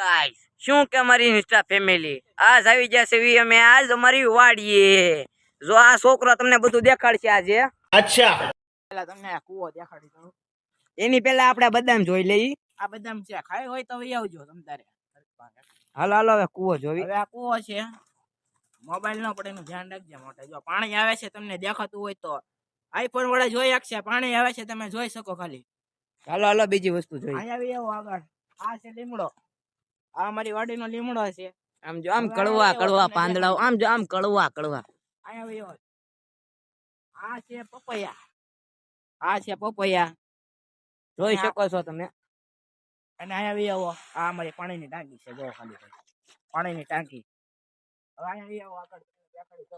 Guys શું કે અમારી ઇન્સ્ટા ફેમિલી આજ આવી જશે અમે આજ અમારી વાડીએ જો આ છોકરો તમને બધું દેખાડશે આજે અચ્છા પેલા તમને આ કૂવો દેખાડી દઉં. એની પહેલા આપણે બદામ જોઈ લઈ આ બદામ છે, ખાઈ હોય તો વહી આવજો તમ તારે. હાલો હાલો હવે કૂવો જોવી હવે આ કૂવો છે, મોબાઈલ ન પડે એનું ધ્યાન રાખજે મોટા. જો પાણી આવે છે તમને દેખાતું હોય તો આઈફોન વડે જોઈ શકશે. પાણી આવે છે તમે જોઈ શકો ખાલી. હાલો હાલો બીજી વસ્તુ જોઈ અહીંયા આવી આવો આગળ. આ છે લીમડો, આ અમારી વાડીનો લીમડો છે. આમ જો આમ કડવા કડવા પાંદડા આમ જો આમ કડવા કડવા અહીંયા આવી આવો. આ છે પપૈયા, આ છે પપૈયા જોઈ શકો છો તમે. અને અહીંયા આવી આવો. આ અમારી પાણીની ટાંકી છે, જો ખાલી પાણીની ટાંકી. હવે અહીંયા આવી આવો આગળ દેખાડી દો.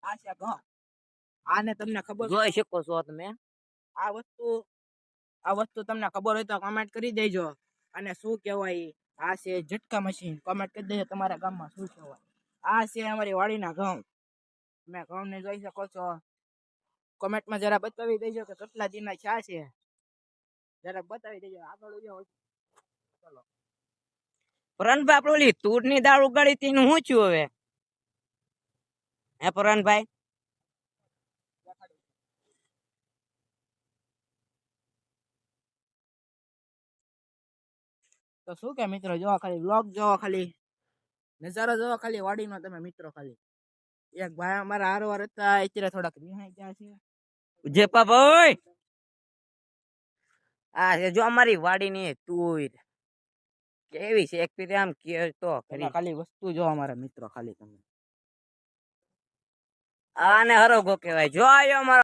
આ છે ઘઉં. આને તમને ખબર જોઈ શકો છો તમે. આ વસ્તુ તમને ખબર હોય તો કમેન્ટ કરી દેજો. અને શું કહેવાય, આ છે ઝટકા મશીન. કમેન્ટ કરી દેજો તમારા ગામમાં શું કહેવાય. આ છે અમારી વાડીના ઘઉં. તમે ઘઉં ને જોઈ શકો છો. કમેન્ટમાં જરા બતાવી દેજો કે કેટલા દિનના છા છે, જરા બતાવી દેજો. આગળ ચલો પરાનભાઈ આપણે ઓલી તુર ની દાળ ઉગાડી હતી એનું શું થયું હવે? હે પરાનભાઈ તો શું કે મિત્રો, જોવા ખાલી વ્લોગ જોવા, ખાલી નજારો જોવા, ખાલી વાડીનો તમે મિત્રો. ખાલી એક ભાઈ અમારા હારવાર હતા, અત્યારે થોડાક રિહાઈ ગયા છે. જેપા ભાઈ આ છે જો અમારી વાડીની તુર કેવી છે એક પીરે આમ કે તો ખાલી વસ્તુ જો અમારા મિત્રો. ખાલી તમે આને હરોગો કહેવાય. જો આવ્યો અમારો